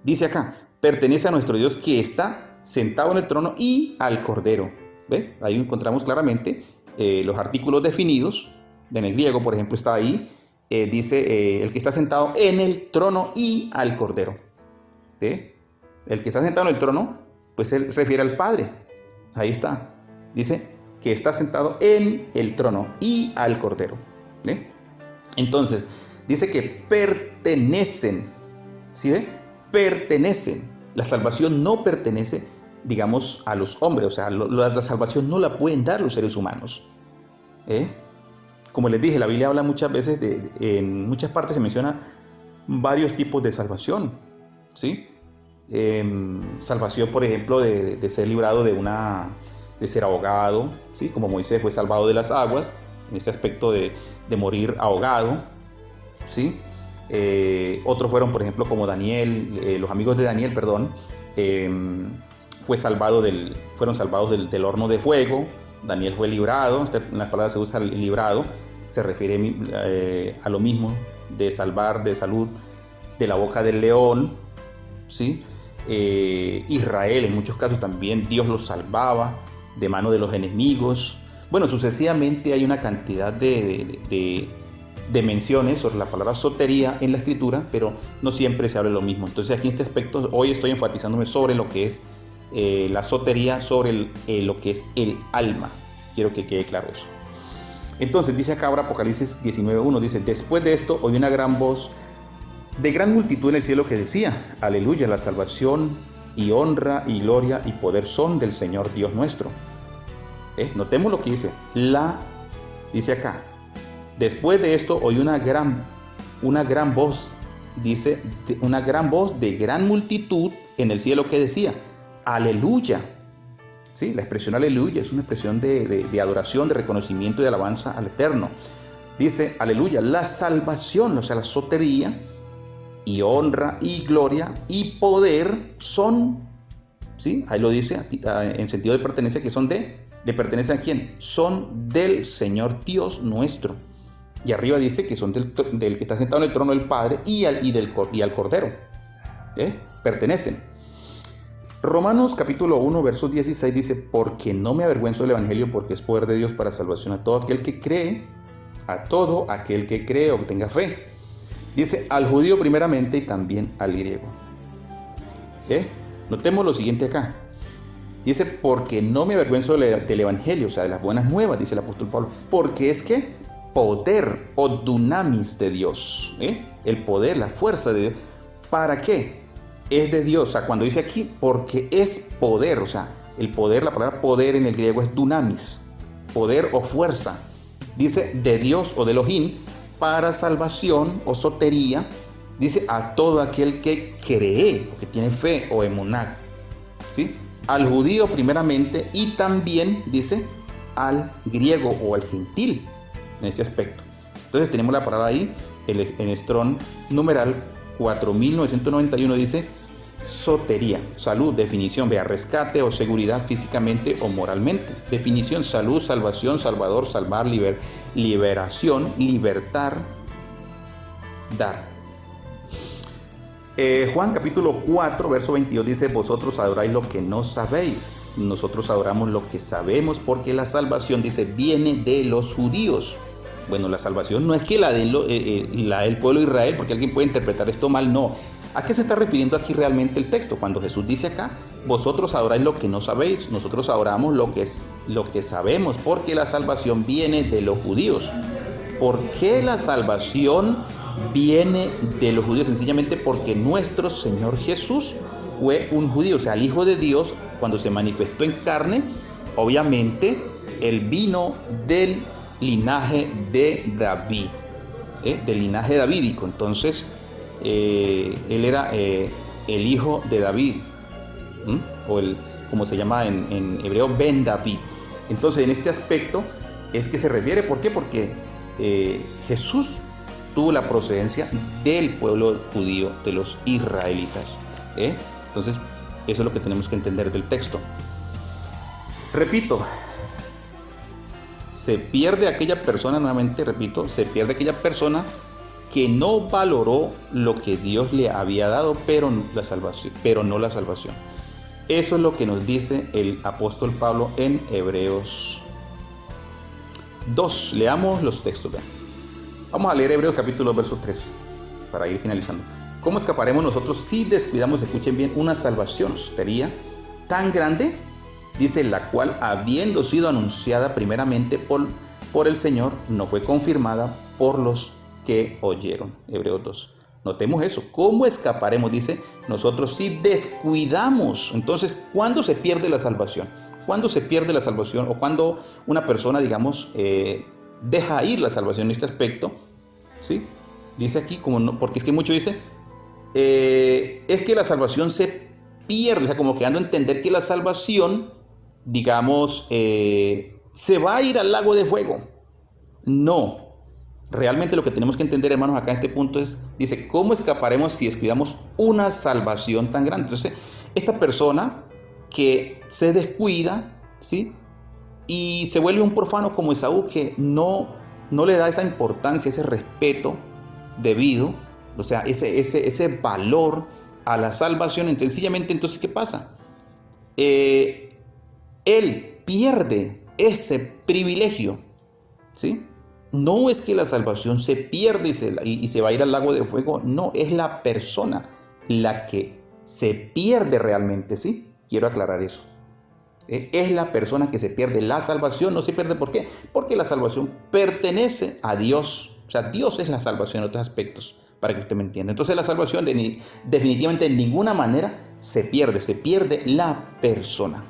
Dice acá, pertenece a nuestro Dios que está sentado en el trono y al Cordero. ¿Ve? Ahí encontramos claramente los artículos definidos. En el griego, por ejemplo, está ahí. Dice el que está sentado en el trono y al Cordero. El que está sentado en el trono, pues él refiere al Padre. Ahí está. Dice que está sentado en el trono y al Cordero. Entonces, dice que pertenecen. ¿Sí ve? Pertenecen. La salvación no pertenece, digamos, a los hombres. O sea, la salvación no la pueden dar los seres humanos. Como les dije, la Biblia habla muchas veces, en muchas partes se menciona varios tipos de salvación, ¿sí? Salvación, por ejemplo, de ser librado de ser ahogado, ¿sí? Como Moisés fue salvado de las aguas, en este aspecto de morir ahogado, ¿sí? Otros fueron, por ejemplo, como Daniel, los amigos de Daniel, perdón, fueron salvados del horno de fuego. Daniel fue librado. En las palabras se usa el librado, se refiere a lo mismo, de salvar de salud de la boca del león, ¿sí? Israel, en muchos casos también Dios los salvaba de mano de los enemigos. Bueno, sucesivamente hay una cantidad de menciones sobre la palabra sotería en la escritura, pero no siempre se habla de lo mismo. Entonces aquí en este aspecto hoy estoy enfatizándome sobre lo que es la sotería, sobre lo que es el alma. Quiero que quede claro eso. Entonces dice acá ahora Apocalipsis 19:1, dice: después de esto oí una gran voz de gran multitud en el cielo que decía: aleluya, la salvación y honra y gloria y poder son del Señor Dios nuestro. Notemos lo que dice. Dice acá: después de esto oí una gran voz, dice, una gran voz de gran multitud en el cielo que decía: aleluya. ¿Sí? La expresión aleluya es una expresión de adoración, de reconocimiento y de alabanza al Eterno. Dice: aleluya, la salvación, o sea, la sotería, y honra y gloria y poder son, ¿sí? Ahí lo dice en sentido de pertenencia, que son pertenece a quién, son del Señor Dios nuestro. Y arriba dice que son del que está sentado en el trono del Padre y al Cordero. Pertenecen. Romanos capítulo 1, verso 16 dice, porque no me avergüenzo del evangelio, porque es poder de Dios para salvación a todo aquel que cree, o que tenga fe. Dice, al judío primeramente y también al griego. Notemos lo siguiente acá. Dice, porque no me avergüenzo del evangelio, o sea, de las buenas nuevas, dice el apóstol Pablo, porque es que poder o dunamis de Dios, el poder, la fuerza de Dios. ¿Para qué? Es de Dios. O sea, cuando dice aquí, porque es poder, o sea, el poder, la palabra poder en el griego es dunamis, poder o fuerza. Dice de Dios o de Elohim para salvación o sotería. Dice a todo aquel que cree, o que tiene fe o emuná, ¿sí? Al judío primeramente y también, dice, al griego o al gentil en este aspecto. Entonces tenemos la palabra ahí, en Strong numeral 4991 dice sotería, salud, definición, vea, rescate o seguridad físicamente o moralmente. Definición, salud, salvación, salvador, salvar, liberación, libertar, dar. Juan capítulo 4, verso 22 dice, vosotros adoráis lo que no sabéis, nosotros adoramos lo que sabemos, porque la salvación, dice, viene de los judíos. Bueno, la salvación no es que la del pueblo de Israel, porque alguien puede interpretar esto mal, no. ¿A qué se está refiriendo aquí realmente el texto? Cuando Jesús dice acá, vosotros adoráis lo que no sabéis, nosotros adoramos lo que sabemos, porque la salvación viene de los judíos. ¿Por qué la salvación viene de los judíos? Sencillamente porque nuestro Señor Jesús fue un judío, o sea, el Hijo de Dios, cuando se manifestó en carne, obviamente él vino del linaje de David, del linaje davídico. Entonces él era el hijo de David, o como se llama en hebreo, Ben David. Entonces en este aspecto es que se refiere, ¿por qué? Porque Jesús tuvo la procedencia del pueblo judío, de los israelitas. Entonces eso es lo que tenemos que entender del texto. Repito, se pierde aquella persona, nuevamente repito, se pierde aquella persona que no valoró lo que Dios le había dado, pero no la salvación. Eso es lo que nos dice el apóstol Pablo en Hebreos 2. Leamos los textos. Vean. Vamos a leer Hebreos capítulo 2, verso 3, para ir finalizando. ¿Cómo escaparemos nosotros si descuidamos, escuchen bien, una salvación, sotería tan grande? Dice, la cual, habiendo sido anunciada primeramente por el Señor, no fue confirmada por los que oyeron. Hebreos 2. Notemos eso. ¿Cómo escaparemos? Dice, nosotros si descuidamos. Entonces, ¿cuándo se pierde la salvación? ¿Cuándo se pierde la salvación? O cuando una persona, digamos, deja ir la salvación en este aspecto, ¿sí? Dice aquí, porque es que muchos dicen, es que la salvación se pierde, o sea, como que dando a entender que la salvación, digamos, se va a ir al lago de fuego. No. Realmente lo que tenemos que entender, hermanos, acá en este punto es, dice, ¿cómo escaparemos si descuidamos una salvación tan grande? Entonces, esta persona que se descuida, ¿sí? Y se vuelve un profano como Esaú, que no le da esa importancia, ese respeto debido, o sea, ese valor a la salvación. Sencillamente, entonces, ¿qué pasa? Él pierde ese privilegio, ¿sí? No es que la salvación se pierde y se va a ir al lago de fuego, no, es la persona la que se pierde realmente, ¿sí? Quiero aclarar eso. Es la persona que se pierde. La salvación no se pierde, ¿por qué? Porque la salvación pertenece a Dios. O sea, Dios es la salvación en otros aspectos, para que usted me entienda. Entonces la salvación definitivamente de ninguna manera se pierde la persona,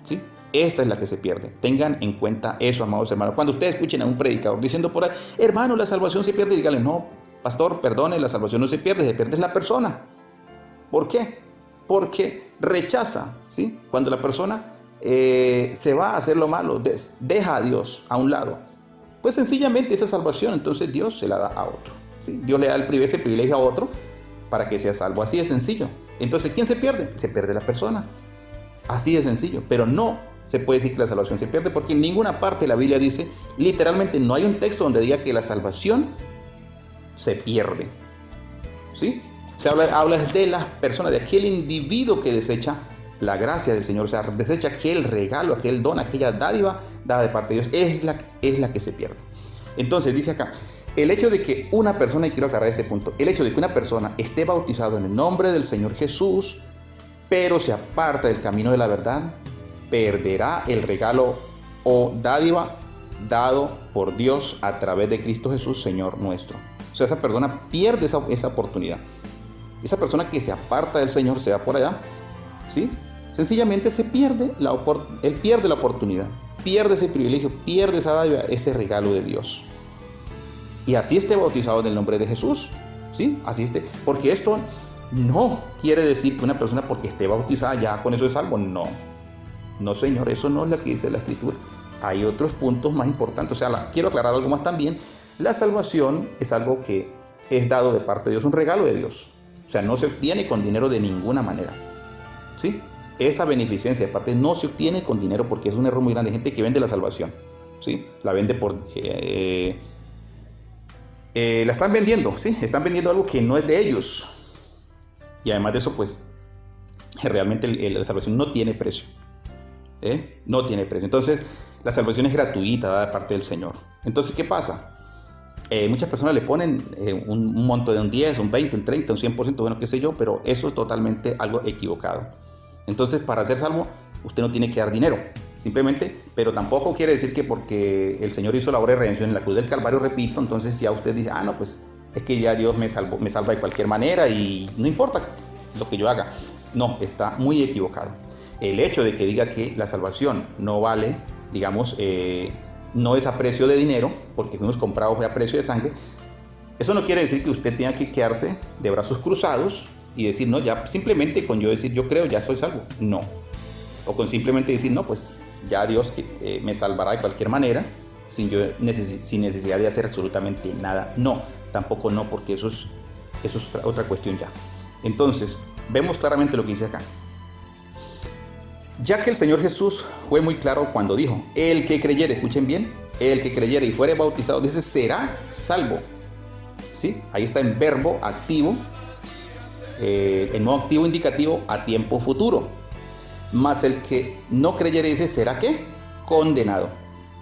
¿sí? Esa es la que se pierde. Tengan en cuenta eso, amados hermanos. Cuando ustedes escuchen a un predicador diciendo por ahí, hermano, la salvación se pierde, díganle, no, pastor, perdone, la salvación no se pierde la persona. ¿Por qué? Porque rechaza, ¿sí? Cuando la persona se va a hacer lo malo, deja a Dios a un lado, pues sencillamente esa salvación, entonces Dios se la da a otro, ¿sí? Dios le da ese privilegio a otro para que sea salvo. Así de sencillo. Entonces, ¿quién se pierde? Se pierde la persona. Así de sencillo. Pero no se puede decir que la salvación se pierde, porque en ninguna parte de la Biblia dice, literalmente no hay un texto donde diga que la salvación se pierde, ¿sí? O sea, habla de la persona, de aquel individuo que desecha la gracia del Señor, o sea, desecha aquel regalo, aquel don, aquella dádiva dada de parte de Dios, es la que se pierde. Entonces dice acá, el hecho de que una persona, y quiero aclarar este punto, el hecho de que una persona esté bautizado en el nombre del Señor Jesús, pero se aparta del camino de la verdad, perderá el regalo o dádiva dado por Dios a través de Cristo Jesús, Señor nuestro. O sea, esa persona pierde esa oportunidad. Esa persona que se aparta del Señor, se va por allá, ¿sí? Sencillamente él pierde la oportunidad, pierde ese privilegio, pierde esa dádiva, ese regalo de Dios. Y así esté bautizado en el nombre de Jesús, ¿sí? Así esté, porque esto no quiere decir que una persona porque esté bautizada ya con eso es salvo. No, Señor, eso no es lo que dice la Escritura. Hay otros puntos más importantes. O sea, quiero aclarar algo más también. La salvación es algo que es dado de parte de Dios, un regalo de Dios. O sea, no se obtiene con dinero de ninguna manera, ¿sí? Esa beneficencia de parte no se obtiene con dinero, porque es un error muy grande. Hay gente que vende la salvación, ¿sí? La vende la están vendiendo, ¿sí? Están vendiendo algo que no es de ellos. Y además de eso, pues, realmente la salvación no tiene precio. No tiene precio. Entonces, la salvación es gratuita, dada de parte del Señor. Entonces, ¿qué pasa? Muchas personas le ponen un monto de un 10, un 20, un 30, un 100%, bueno, qué sé yo, pero eso es totalmente algo equivocado. Entonces, para ser salvo, usted no tiene que dar dinero, simplemente, pero tampoco quiere decir que porque el Señor hizo la obra de redención en la cruz del Calvario, repito, entonces ya usted dice, no, pues es que ya Dios me salva de cualquier manera y no importa lo que yo haga. No, está muy equivocado. El hecho de que diga que la salvación no vale, digamos, no es a precio de dinero, porque fuimos comprados a precio de sangre, eso no quiere decir que usted tenga que quedarse de brazos cruzados y decir, no, ya simplemente con yo decir yo creo ya soy salvo. No. O con simplemente decir, no, pues ya Dios me salvará de cualquier manera sin necesidad de hacer absolutamente nada. No, tampoco no, porque eso es otra cuestión ya. Entonces, vemos claramente lo que dice acá. Ya que el Señor Jesús fue muy claro cuando dijo, el que creyere, escuchen bien, el que creyere y fuere bautizado, dice, será salvo. ¿Sí? Ahí está en verbo activo, el no activo indicativo a tiempo futuro. Mas el que no creyere, dice, ¿será qué? Condenado.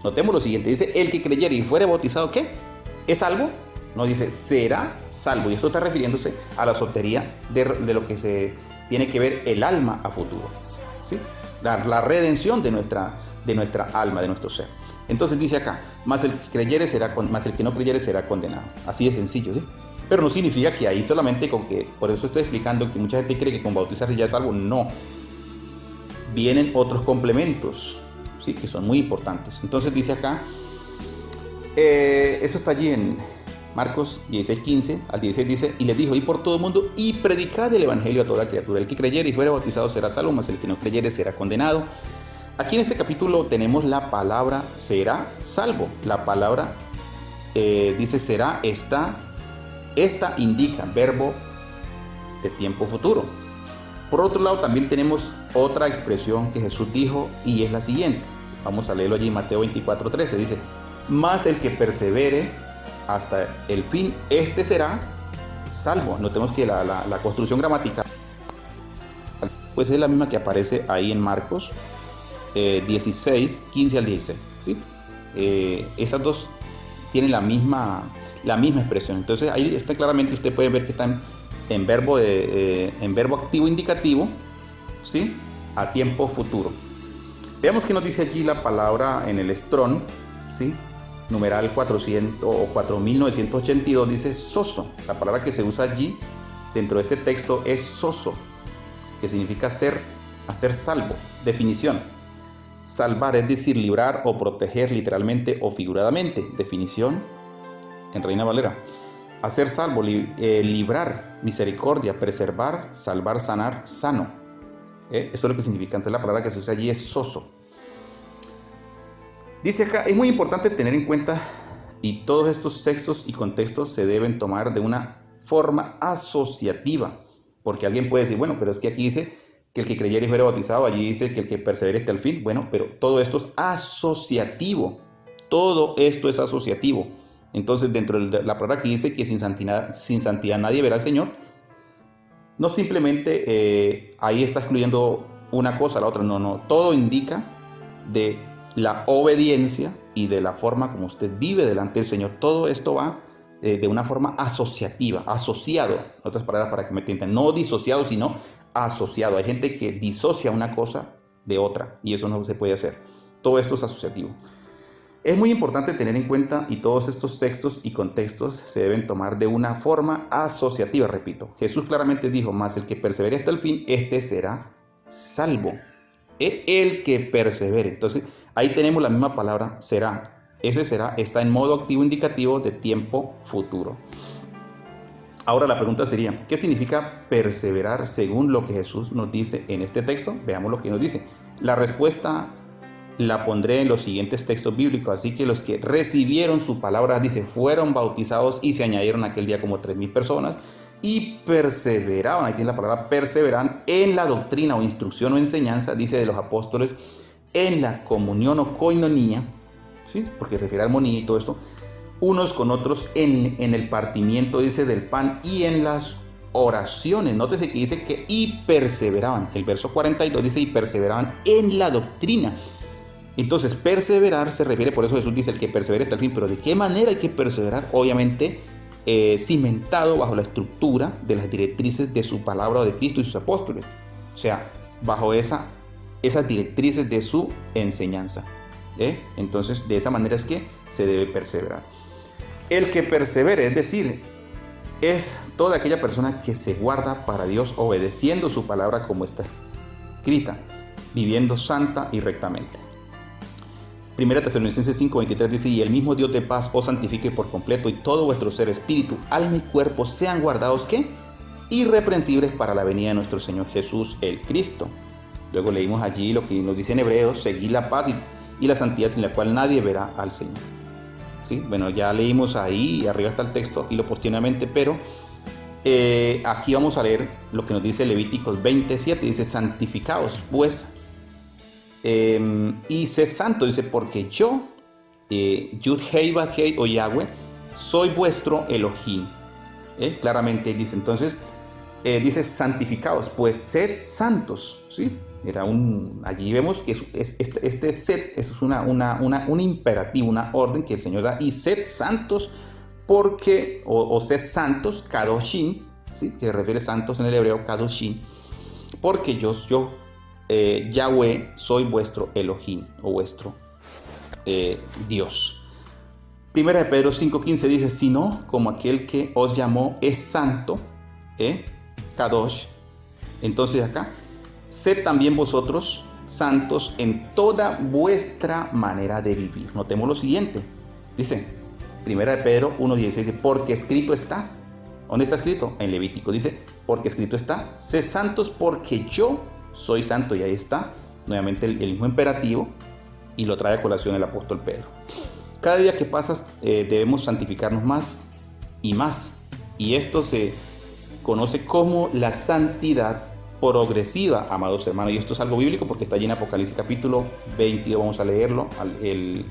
Notemos lo siguiente, dice, el que creyere y fuere bautizado, ¿qué? ¿Es salvo? No, dice, será salvo. Y esto está refiriéndose a la sotería de lo que se tiene que ver el alma a futuro. ¿Sí? La redención de nuestra alma, de nuestro ser. Entonces dice acá, más el que no creyere será condenado. Así de sencillo, ¿sí? Pero no significa que ahí solamente con que, por eso estoy explicando que mucha gente cree que con bautizarse ya es algo. No. Vienen otros complementos, ¿sí? Que son muy importantes. Entonces dice acá, eso está allí en Marcos 16:15 al 16, dice, y les dijo, y por todo el mundo, y predicad el evangelio a toda criatura. El que creyere y fuere bautizado será salvo, mas el que no creyere será condenado. Aquí en este capítulo tenemos la palabra será salvo. La palabra dice será, esta indica verbo de tiempo futuro. Por otro lado, también tenemos otra expresión que Jesús dijo y es la siguiente. Vamos a leerlo allí en Mateo 24:13. Dice, mas el que persevere hasta el fin, este será salvo. Notemos que la construcción gramatical pues es la misma que aparece ahí en Marcos 16:15 al 16, ¿sí? Esas dos tienen la misma expresión. Entonces ahí está claramente, usted puede ver que están en verbo activo indicativo, ¿sí? A tiempo futuro. Veamos qué nos dice allí la palabra en el Strong, ¿sí? Numeral 400 o 4982, dice soso. La palabra que se usa allí dentro de este texto es soso, que significa hacer salvo. Definición: salvar, es decir, librar o proteger literalmente o figuradamente. Definición en Reina Valera: hacer salvo, librar, misericordia, preservar, salvar, sanar, sano. Eso es lo que significa. Entonces la palabra que se usa allí es soso. Dice acá, es muy importante tener en cuenta, y todos estos textos y contextos se deben tomar de una forma asociativa, porque alguien puede decir, bueno, pero es que aquí dice que el que creyere y fuere bautizado, allí dice que el que persevere hasta el fin. Bueno, pero todo esto es asociativo, todo esto es asociativo. Entonces, dentro de la palabra que dice que sin santidad nadie verá al Señor, no simplemente ahí está excluyendo una cosa a la otra, no, todo indica de la obediencia y de la forma como usted vive delante del Señor. Todo esto va de una forma asociativa, asociado, en otras palabras para que me entiendan, no disociado, sino asociado. Hay gente que disocia una cosa de otra y eso no se puede hacer. Todo esto es asociativo. Es muy importante tener en cuenta, y todos estos textos y contextos se deben tomar de una forma asociativa, repito. Jesús claramente dijo, más el que persevere hasta el fin, este será salvo. El que persevere. Entonces, ahí tenemos la misma palabra, será. Ese será está en modo activo indicativo de tiempo futuro. Ahora la pregunta sería, ¿qué significa perseverar según lo que Jesús nos dice en este texto? Veamos lo que nos dice. La respuesta la pondré en los siguientes textos bíblicos. Así que los que recibieron su palabra, dice, fueron bautizados y se añadieron aquel día como 3,000 personas y perseveraban, ahí tiene la palabra perseveran, en la doctrina o instrucción o enseñanza, dice, de los apóstoles, en la comunión o koinonía, ¿sí? Porque refiere a armonía y todo esto, unos con otros, en el partimiento, dice, del pan y en las oraciones. Nótese que dice que y perseveraban. El verso 42 dice y perseveraban en la doctrina. Entonces, perseverar se refiere, por eso Jesús dice el que persevere hasta el fin, pero ¿de qué manera hay que perseverar? Obviamente, cimentado bajo la estructura de las directrices de su palabra o de Cristo y sus apóstoles. O sea, bajo esas directrices de su enseñanza. Entonces, de esa manera es que se debe perseverar. El que persevere, es decir, es toda aquella persona que se guarda para Dios, obedeciendo su palabra como está escrita, viviendo santa y rectamente. Primera Tesalonicenses 5:23 dice, y el mismo Dios de paz os santifique por completo y todo vuestro ser, espíritu, alma y cuerpo sean guardados, ¿qué? Irreprensibles para la venida de nuestro Señor Jesús el Cristo. Luego leímos allí lo que nos dice en Hebreos, seguid la paz y la santidad sin la cual nadie verá al Señor. ¿Sí? Bueno, ya leímos ahí, arriba está el texto, aquí lo posteriormente, pero aquí vamos a leer lo que nos dice Levíticos 27, dice, santificaos pues, y sé santo, dice, porque yo, Yud Hei Bad Hei o Yahweh, soy vuestro Elohim. Claramente dice, entonces, dice santificados, pues sed santos, ¿sí? Allí vemos que este sed es un imperativo, una orden que el Señor da, y sed santos porque, o sed santos, Kadoshim, ¿sí? Que refiere santos en el hebreo, Kadoshim, porque yo Yahweh, soy vuestro Elohim o vuestro Dios. Primera de Pedro 5:15 dice, sino como aquel que os llamó es santo, Kadosh. Entonces acá, sed también vosotros santos en toda vuestra manera de vivir. Notemos lo siguiente, dice, Primera de Pedro 1:16, dice, porque escrito está. ¿Dónde está escrito? En Levítico, dice, porque escrito está, sed santos porque yo soy santo, y ahí está nuevamente el mismo imperativo, y lo trae a colación el apóstol Pedro. Cada día que pasa debemos santificarnos más y más, y esto se conoce como la santidad progresiva, amados hermanos, y esto es algo bíblico porque está allí en Apocalipsis capítulo 22, vamos a leerlo, el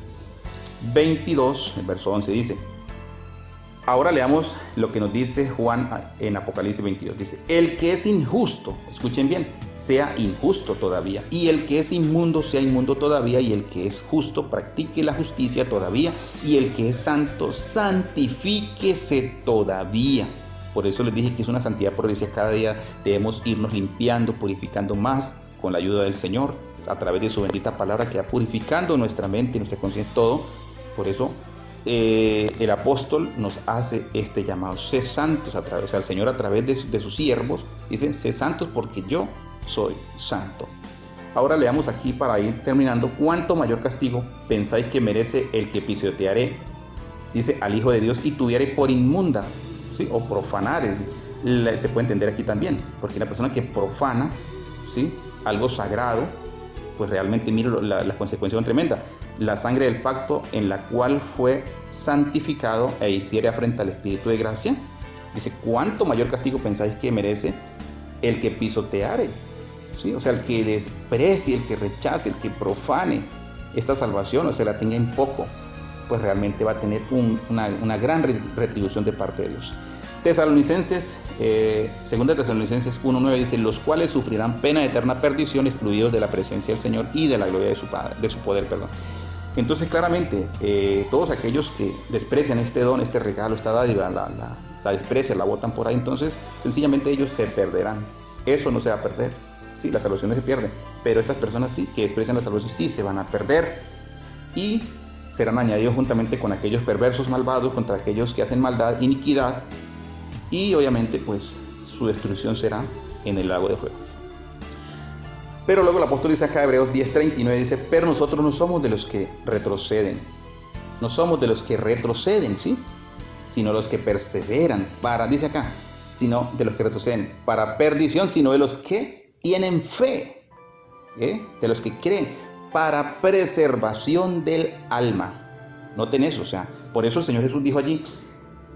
22, el verso 11 dice, ahora leamos lo que nos dice Juan en Apocalipsis 22. Dice, el que es injusto, escuchen bien, sea injusto todavía. Y el que es inmundo, sea inmundo todavía. Y el que es justo, practique la justicia todavía. Y el que es santo, santifíquese todavía. Por eso les dije que es una santidad progresiva. Cada día debemos irnos limpiando, purificando más con la ayuda del Señor, a través de su bendita palabra que va purificando nuestra mente y nuestra conciencia, todo. Por eso el apóstol nos hace este llamado, sé santos, o sea, el Señor a través de sus siervos dice, sé santos porque yo soy santo. Ahora leamos aquí para ir terminando, ¿cuánto mayor castigo pensáis que merece el que pisoteare, dice, al Hijo de Dios y tuviere por inmunda, ¿sí? O profanar, se puede entender aquí también, porque la persona que profana, ¿sí? Algo sagrado, pues realmente mire las consecuencias son tremendas. La sangre del pacto en la cual fue santificado e hiciere afrenta al Espíritu de gracia. Dice, ¿cuánto mayor castigo pensáis que merece el que pisoteare? ¿Sí? O sea, el que desprecie, el que rechace, el que profane esta salvación, o sea, la tenga en poco, pues realmente va a tener una gran retribución de parte de Dios. Tesalonicenses, segunda Tesalonicenses 1:9 dice, los cuales sufrirán pena de eterna perdición, excluidos de la presencia del Señor y de la gloria de su poder, perdón. Entonces, claramente, todos aquellos que desprecian este don, este regalo, esta dádiva, la desprecian, la botan por ahí, entonces, sencillamente ellos se perderán. Eso no se va a perder. Sí, la salvación no se pierde, pero estas personas sí, que desprecian la salvación, sí se van a perder y serán añadidos juntamente con aquellos perversos malvados, contra aquellos que hacen maldad, iniquidad, y obviamente pues su destrucción será en el lago de fuego. Pero luego el apóstol dice acá, Hebreos 10:39, dice, pero nosotros no somos de los que retroceden, no somos de los que retroceden, ¿sí? Sino los que perseveran para, dice acá, sino de los que retroceden para perdición, sino de los que tienen fe, de los que creen, para preservación del alma. Noten eso, o sea, por eso el Señor Jesús dijo allí,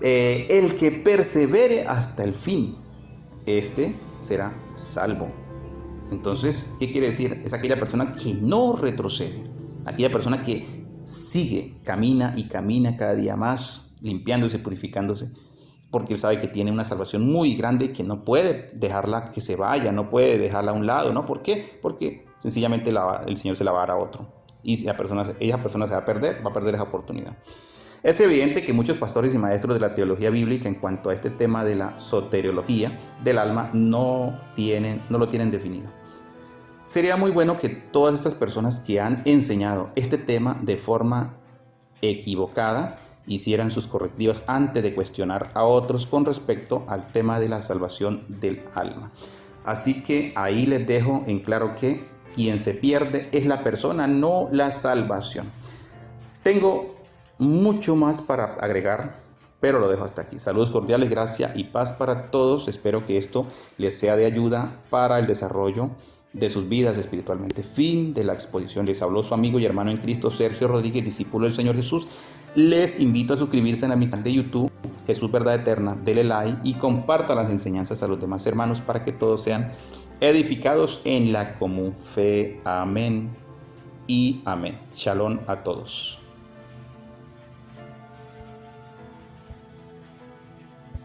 el que persevere hasta el fin, este será salvo. Entonces, ¿qué quiere decir? Es aquella persona que no retrocede, aquella persona que sigue, camina y camina cada día más, limpiándose, purificándose, porque él sabe que tiene una salvación muy grande y que no puede dejarla que se vaya, no puede dejarla a un lado, ¿no? ¿Por qué? Porque sencillamente el Señor se la va a dar a otro. Y si esa persona se va a perder esa oportunidad. Es evidente que muchos pastores y maestros de la teología bíblica en cuanto a este tema de la soteriología del alma no lo tienen definido. Sería muy bueno que todas estas personas que han enseñado este tema de forma equivocada hicieran sus correctivas antes de cuestionar a otros con respecto al tema de la salvación del alma. Así que ahí les dejo en claro que quien se pierde es la persona, no la salvación. Tengo mucho más para agregar, pero lo dejo hasta aquí. Saludos cordiales, gracia y paz para todos. Espero que esto les sea de ayuda para el desarrollo de sus vidas espiritualmente. Fin de la exposición. Les habló su amigo y hermano en Cristo, Sergio Rodríguez, discípulo del Señor Jesús. Les invito a suscribirse a mi canal de YouTube, Jesús Verdad Eterna. Dele like y comparta las enseñanzas a los demás hermanos para que todos sean edificados en la común fe. Amén y amén. Shalom a todos.